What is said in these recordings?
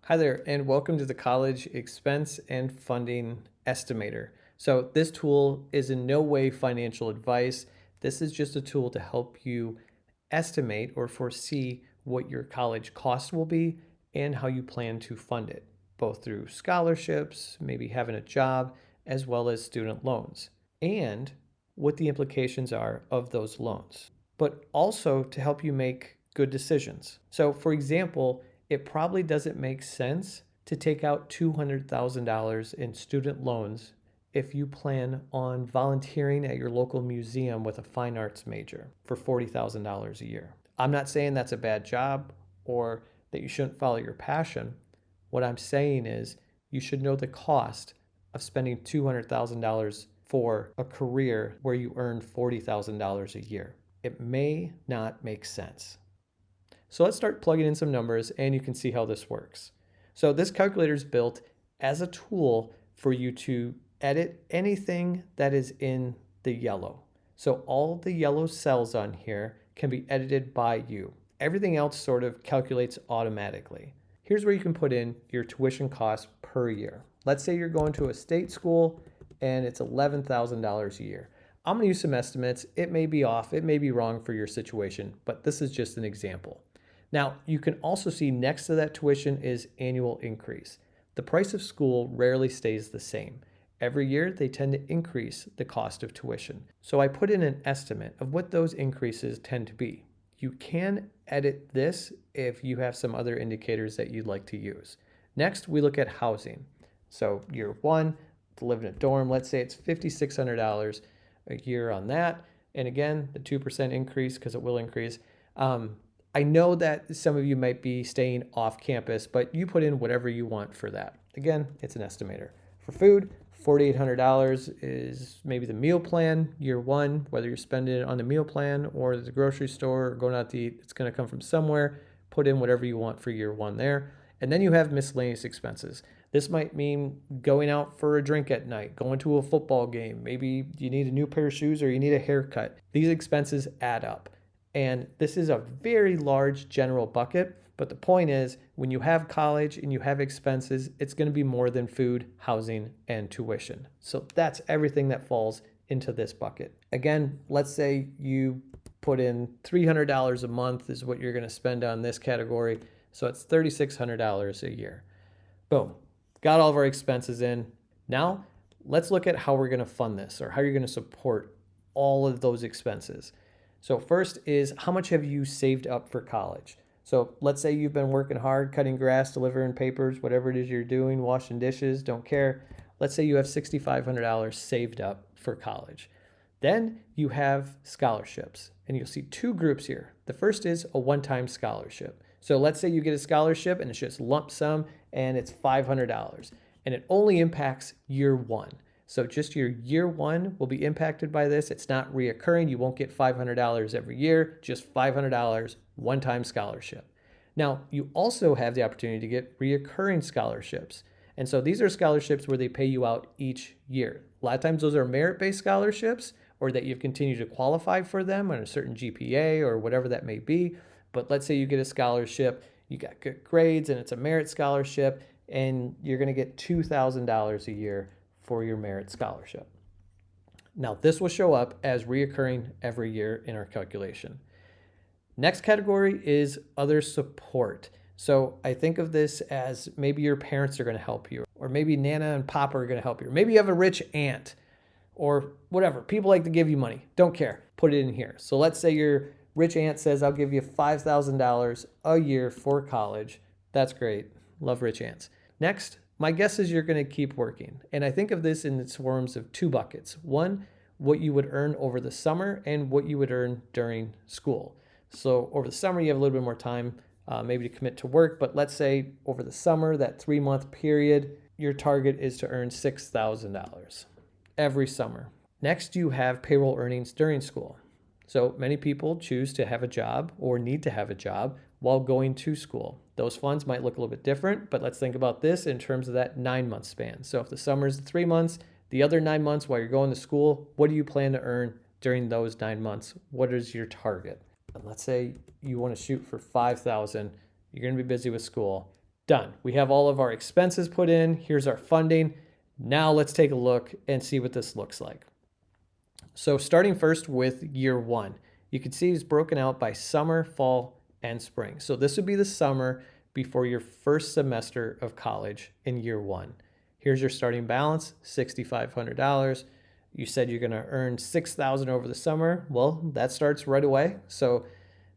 Hi there, and welcome to the College Expense and Funding Estimator. So this tool is in no way financial advice. This is just a tool to help you estimate or foresee what your college cost will be and how you plan to fund it, both through scholarships, maybe having a job, as well as student loans, and what the implications are of those loans, but also to help you make good decisions. So, for example, it probably doesn't make sense to take out $200,000 in student loans if you plan on volunteering at your local museum with a fine arts major for $40,000 a year. I'm not saying that's a bad job or that you shouldn't follow your passion. What I'm saying is you should know the cost of spending $200,000 for a career where you earn $40,000 a year. It may not make sense. So let's start plugging in some numbers and you can see how this works. So this calculator is built as a tool for you to edit anything that is in the yellow. So all the yellow cells on here can be edited by you. Everything else sort of calculates automatically. Here's where you can put in your tuition costs per year. Let's say you're going to a state school and it's $11,000 a year. I'm going to use some estimates. It may be off, it may be wrong for your situation, but this is just an example. Now, you can also see next to that tuition is annual increase. The price of school rarely stays the same. Every year, they tend to increase the cost of tuition. So I put in an estimate of what those increases tend to be. You can edit this if you have some other indicators that you'd like to use. Next, we look at housing. So year one, to live in a dorm, let's say it's $5,600 a year on that. And again, the 2% increase, because it will increase. I know that some of you might be staying off campus, but you put in whatever you want for that. Again, it's an estimator. For food, $4,800 is maybe the meal plan year one, whether you're spending it on the meal plan or the grocery store or going out to eat, it's going to come from somewhere. Put in whatever you want for year one there. And then you have miscellaneous expenses. This might mean going out for a drink at night, going to a football game. Maybe you need a new pair of shoes or you need a haircut. These expenses add up. And this is a very large general bucket, but the point is when you have college and you have expenses, it's going to be more than food, housing, and tuition. So that's everything that falls into this bucket. Again, let's say you put in $300 a month is what you're going to spend on this category. So it's $3,600 a year. Boom. Got all of our expenses in. Now let's look at how we're going to fund this or how you're going to support all of those expenses. So first is how much have you saved up for college? So let's say you've been working hard, cutting grass, delivering papers, whatever it is you're doing, washing dishes, don't care. Let's say you have $6,500 saved up for college. Then you have scholarships, and you'll see two groups here. The first is a one-time scholarship. So let's say you get a scholarship and it's just lump sum and it's $500 and it only impacts year one. So just your year one will be impacted by this. It's not reoccurring. You won't get $500 every year, just $500 one-time scholarship. Now, you also have the opportunity to get reoccurring scholarships. And so these are scholarships where they pay you out each year. A lot of times those are merit-based scholarships or that you've continued to qualify for them on a certain GPA or whatever that may be. But let's say you get a scholarship, you got good grades and it's a merit scholarship and you're going to get $2,000 a year for your merit scholarship. Now, this will show up as reoccurring every year in our calculation. Next category is other support. So I think of this as maybe your parents are going to help you, or maybe Nana and Papa are going to help you, or maybe you have a rich aunt, or whatever. People like to give you money. Don't care. Put it in here. So let's say your rich aunt says, I'll give you $5,000 a year for college. That's great. Love rich aunts. Next, my guess is you're going to keep working. And I think of this in terms of two buckets. One, what you would earn over the summer and what you would earn during school. So over the summer, you have a little bit more time maybe to commit to work. But let's say over the summer, that 3-month period, your target is to earn $6,000 every summer. Next, you have payroll earnings during school. So many people choose to have a job or need to have a job while going to school. Those funds might look a little bit different, but let's think about this in terms of that 9-month span. So if the summer is 3 months, the other 9 months while you're going to school, what do you plan to earn during those 9 months? What is your target? And let's say you want to shoot for $5,000. You're going to be busy with school. Done. We have all of our expenses put in. Here's our funding. Now let's take a look and see what this looks like. So starting first with year one, you can see it's broken out by summer, fall, and spring. So this would be the summer before your first semester of college in year one. Here's your starting balance, $6,500. You said you're going to earn $6,000 over the summer. Well, that starts right away. So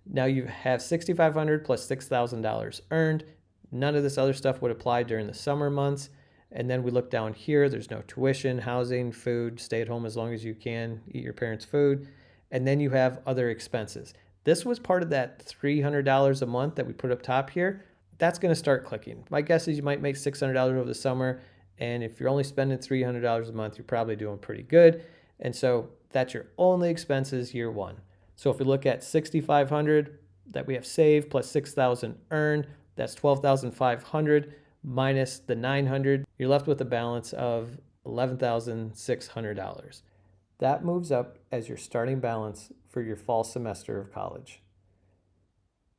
now you have $6,500 plus $6,000 earned. None of this other stuff would apply during the summer months. And then we look down here, there's no tuition, housing, food, stay at home as long as you can, eat your parents' food. And then you have other expenses. This was part of that $300 a month that we put up top here. That's going to start clicking. My guess is you might make $600 over the summer. And if you're only spending $300 a month, you're probably doing pretty good. And so that's your only expenses year one. So if we look at $6,500 that we have saved plus $6,000 earned, that's $12,500 minus the $900. You're left with a balance of $11,600. That moves up as your starting balance for your fall semester of college.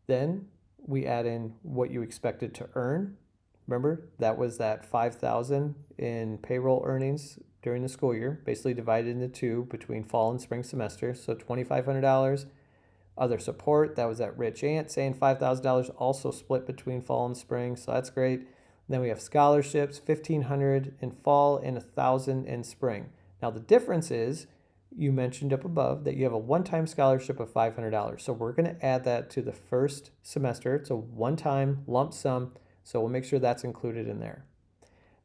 Then we add in what you expected to earn. Remember, that was that $5,000 in payroll earnings during the school year, basically divided into two between fall and spring semester, so $2,500. Other support, that was that rich aunt saying $5,000, also split between fall and spring, so that's great. And then we have scholarships, $1,500 in fall and $1,000 in spring. Now the difference is, you mentioned up above that you have a one-time scholarship of $500. So we're going to add that to the first semester. It's a one-time lump sum, so we'll make sure that's included in there.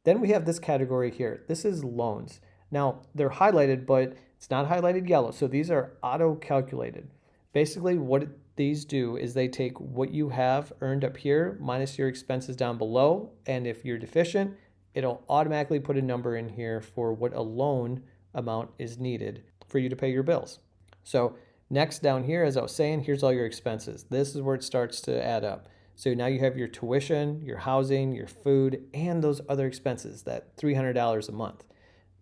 Then we have this category here. This is loans. Now they're highlighted, but it's not highlighted yellow. So these are auto-calculated. Basically what these do is they take what you have earned up here minus your expenses down below. And if you're deficient, it'll automatically put a number in here for what a loan amount is needed for you to pay your bills. So next down here, as I was saying, here's all your expenses. This is where it starts to add up. So now you have your tuition, your housing, your food, and those other expenses, that $300 a month.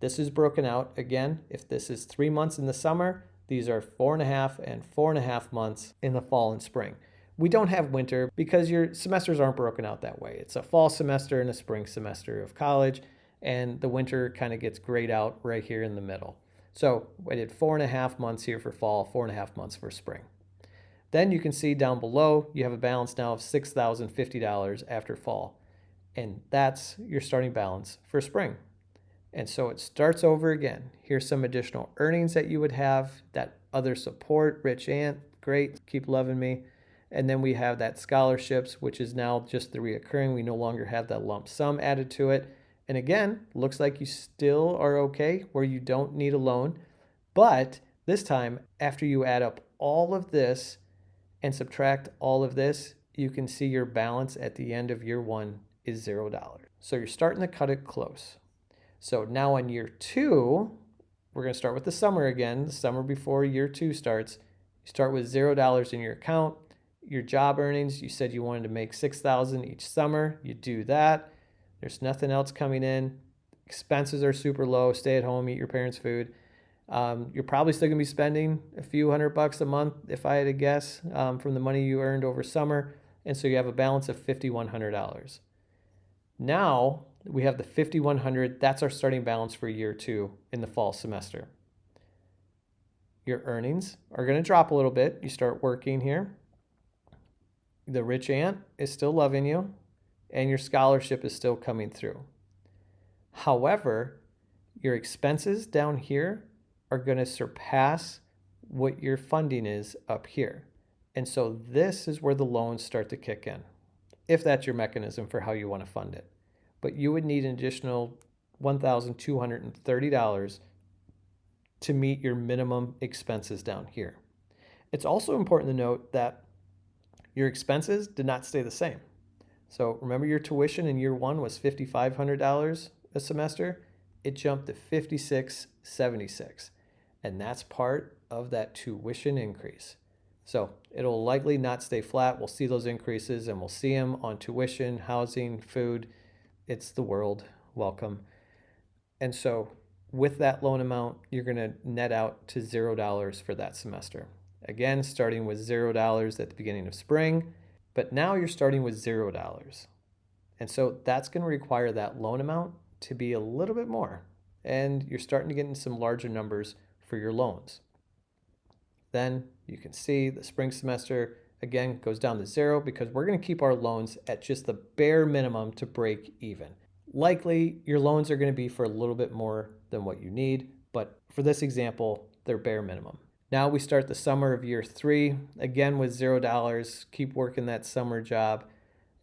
This is broken out. Again, if this is 3 months in the summer, these are 4.5 and 4.5 months in the fall and spring. We don't have winter because your semesters aren't broken out that way. It's a fall semester and a spring semester of college, and the winter kind of gets grayed out right here in the middle. So I did 4.5 months here for fall, 4.5 months for spring. Then you can see down below, you have a balance now of $6,050 after fall. And that's your starting balance for spring. And so it starts over again. Here's some additional earnings that you would have, that other support, rich aunt, great, keep loving me. And then we have that scholarships, which is now just the reoccurring. We no longer have that lump sum added to it. And again, looks like you still are okay where you don't need a loan. But this time, after you add up all of this and subtract all of this, you can see your balance at the end of year one is $0. So you're starting to cut it close. So now in year two, we're going to start with the summer again, the summer before year two starts. You start with $0 in your account. Your job earnings, you said you wanted to make $6,000 each summer. You do that. There's nothing else coming in. Expenses are super low. Stay at home, eat your parents' food. You're probably still going to be spending a few $100 a month, if I had to guess, from the money you earned over summer. And so you have a balance of $5,100. Now we have the $5,100. That's our starting balance for year two in the fall semester. Your earnings are going to drop a little bit. You start working here. The rich aunt is still loving you, and your scholarship is still coming through. However, your expenses down here are going to surpass what your funding is up here. And so this is where the loans start to kick in, if that's your mechanism for how you want to fund it. But you would need an additional $1,230 to meet your minimum expenses down here. It's also important to note that your expenses did not stay the same. So remember, your tuition in year one was $5,500 a semester. It jumped to $5,676. And that's part of that tuition increase. So it'll likely not stay flat. We'll see those increases, and we'll see them on tuition, housing, food. It's the world. Welcome. And so with that loan amount, you're going to net out to $0 for that semester. Again, starting with $0 at the beginning of spring, but now you're starting with $0. And so that's going to require that loan amount to be a little bit more. And you're starting to get into some larger numbers for your loans. Then you can see the spring semester again goes down to zero because we're going to keep our loans at just the bare minimum to break even. Likely your loans are going to be for a little bit more than what you need, but for this example, they're bare minimum. Now we start the summer of year 3, again with $0, keep working that summer job,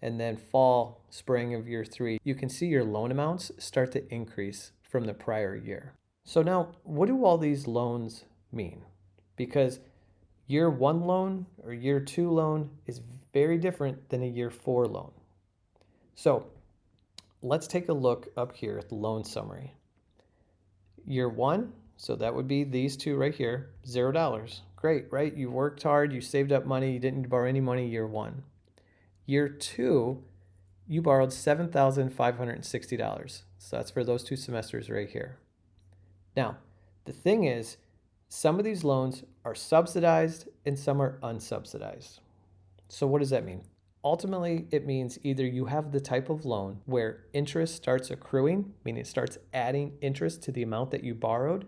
and then fall, spring of year 3, you can see your loan amounts start to increase from the prior year. So now, what do all these loans mean? Because year 1 loan or year 2 loan is very different than a year 4 loan. So let's take a look up here at the loan summary. Year 1, so that would be these two right here, $0. Great, right? You worked hard, you saved up money, you didn't borrow any money year 1. Year 2, you borrowed $7,560. So that's for those 2 semesters right here. Now, the thing is, some of these loans are subsidized and some are unsubsidized. So what does that mean? Ultimately, it means either you have the type of loan where interest starts accruing, meaning it starts adding interest to the amount that you borrowed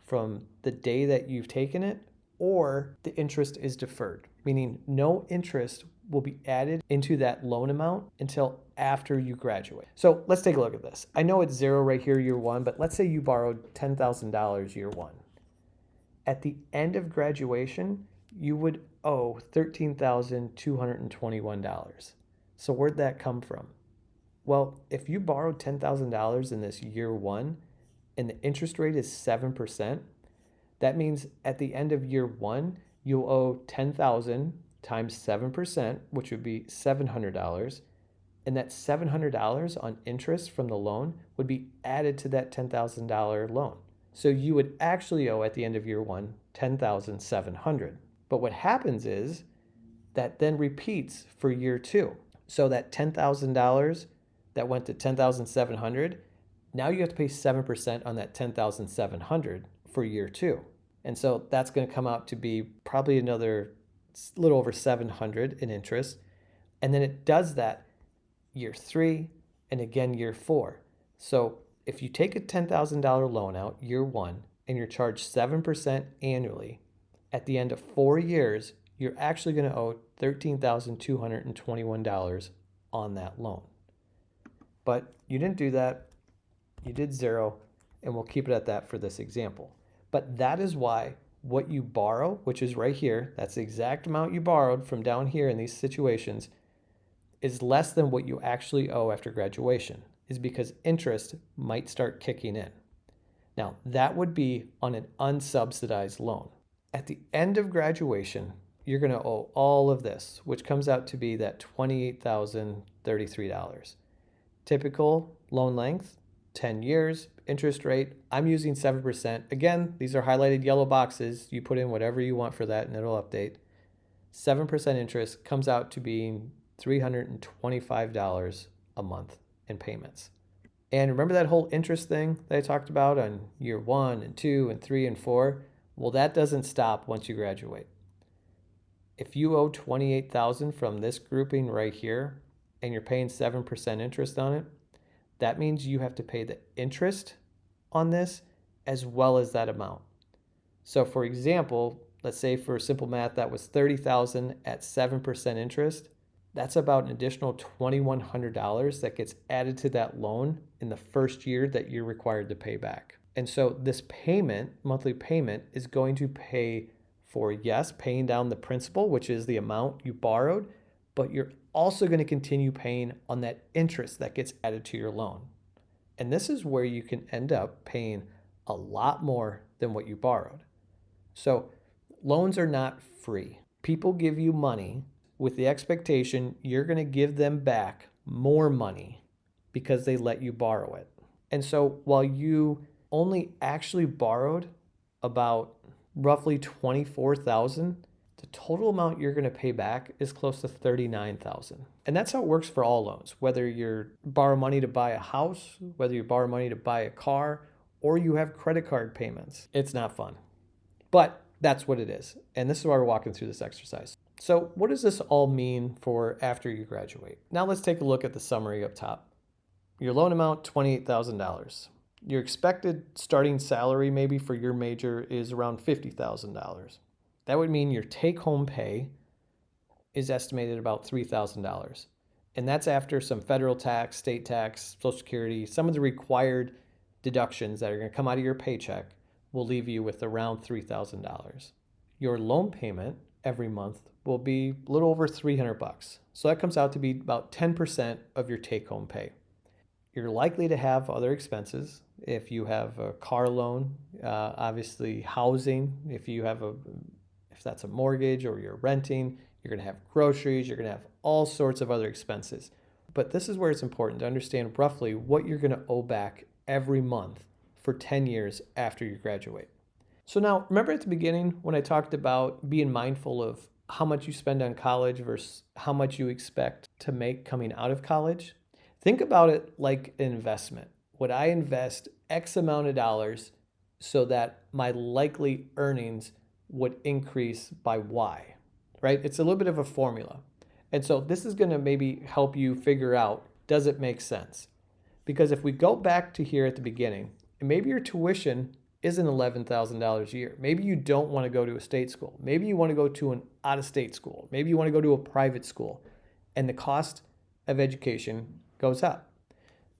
from the day that you've taken it, or the interest is deferred, meaning no interest will be added into that loan amount until after you graduate. So let's take a look at this. I know it's 0 right here, year 1, but let's say you borrowed $10,000 year 1. At the end of graduation, you would owe $13,221. So where'd that come from? Well, if you borrowed $10,000 in this year 1 and the interest rate is 7%, that means at the end of year 1, you'll owe $10,000 times 7%, which would be $700. And that $700 on interest from the loan would be added to that $10,000 loan. So you would actually owe at the end of year 1, $10,700. But what happens is that then repeats for year 2. So that $10,000 that went to $10,700, now you have to pay 7% on that $10,700 for year 2. And so that's going to come out to be probably another little over $700 in interest. And then it does that year 3 and again year 4. So if you take a $10,000 loan out year 1 and you're charged 7% annually, at the end of 4 years, you're actually going to owe $13,221 on that loan. But you didn't do that. You did 0, and we'll keep it at that for this example. But that is why what you borrow, which is right here, that's the exact amount you borrowed from down here in these situations, is less than what you actually owe after graduation, is because interest might start kicking in. Now, that would be on an unsubsidized loan. At the end of graduation, you're going to owe all of this, which comes out to be that $28,033. Typical loan length, 10 years, interest rate, I'm using 7%. Again, these are highlighted yellow boxes. You put in whatever you want for that and it'll update. 7% interest comes out to being $325 a month in payments. And remember that whole interest thing that I talked about on year 1 and 2 and 3 and 4? Well, that doesn't stop once you graduate. If you owe $28,000 from this grouping right here and you're paying 7% interest on it, that means you have to pay the interest on this as well as that amount. So for example, let's say for simple math, that was $30,000 at 7% interest. That's about an additional $2,100 that gets added to that loan in the first year that you're required to pay back. And so this payment, monthly payment, is going to pay for, yes, paying down the principal, which is the amount you borrowed, but you're also going to continue paying on that interest that gets added to your loan. And this is where you can end up paying a lot more than what you borrowed. So loans are not free. People give you money with the expectation you're going to give them back more money because they let you borrow it. And so while you only actually borrowed about roughly $24,000, the total amount you're going to pay back is close to $39,000. And that's how it works for all loans, whether you borrow money to buy a house, whether you borrow money to buy a car, or you have credit card payments. It's not fun, but that's what it is. And this is why we're walking through this exercise. So what does this all mean for after you graduate? Now let's take a look at the summary up top. Your loan amount, $28,000. Your expected starting salary maybe for your major is around $50,000. That would mean your take-home pay is estimated about $3,000. And that's after some federal tax, state tax, Social Security, some of the required deductions that are going to come out of your paycheck will leave you with around $3,000. Your loan payment every month will be a little over $300. So that comes out to be about 10% of your take-home pay. You're likely to have other expenses. If you have a car loan, obviously housing, if that's a mortgage or you're renting, you're going to have groceries, you're going to have all sorts of other expenses. But this is where it's important to understand roughly what you're going to owe back every month for 10 years after you graduate. So now, remember at the beginning when I talked about being mindful of how much you spend on college versus how much you expect to make coming out of college? Think about it like an investment. Would I invest X amount of dollars so that my likely earnings would increase by Y, right? It's a little bit of a formula. And so this is going to maybe help you figure out, does it make sense? Because if we go back to here at the beginning, and maybe your tuition isn't $11,000 a year. Maybe you don't want to go to a state school. Maybe you want to go to an out-of-state school. Maybe you want to go to a private school. And the cost of education goes up.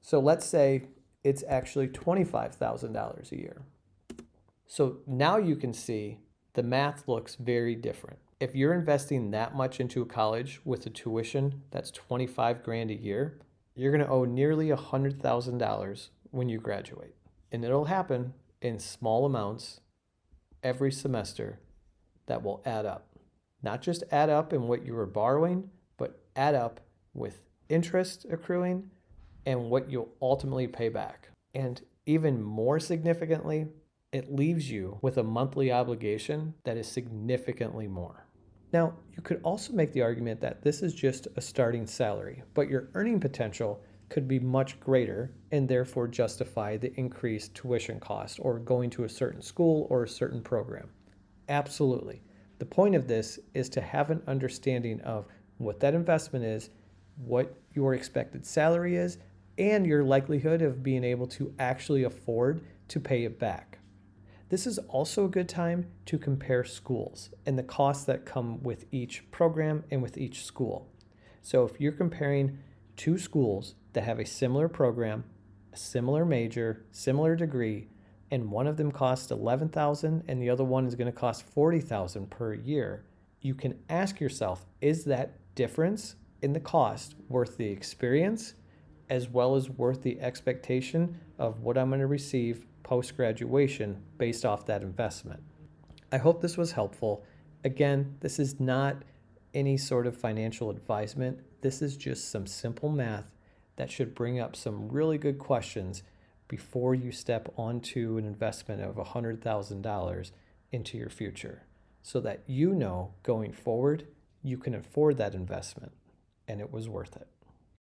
So let's say it's actually $25,000 a year. So now you can see the math looks very different. If you're investing that much into a college with a tuition that's 25 grand a year, you're going to owe nearly $100,000 when you graduate. And it'll happen in small amounts every semester that will add up. Not just add up in what you were borrowing, but add up with interest accruing and what you'll ultimately pay back. And even more significantly, it leaves you with a monthly obligation that is significantly more. Now, you could also make the argument that this is just a starting salary, but your earning potential could be much greater and therefore justify the increased tuition cost or going to a certain school or a certain program. Absolutely. The point of this is to have an understanding of what that investment is, what your expected salary is, and your likelihood of being able to actually afford to pay it back. This is also a good time to compare schools and the costs that come with each program and with each school. So if you're comparing two schools that have a similar program, a similar major, similar degree, and one of them costs $11,000 and the other one is going to cost $40,000 per year, you can ask yourself, is that difference in the cost worth the experience as well as worth the expectation of what I'm going to receive post-graduation based off that investment? I hope this was helpful. Again, this is not any sort of financial advisement. This is just some simple math that should bring up some really good questions before you step onto an investment of $100,000 into your future, so that you know going forward you can afford that investment and it was worth it.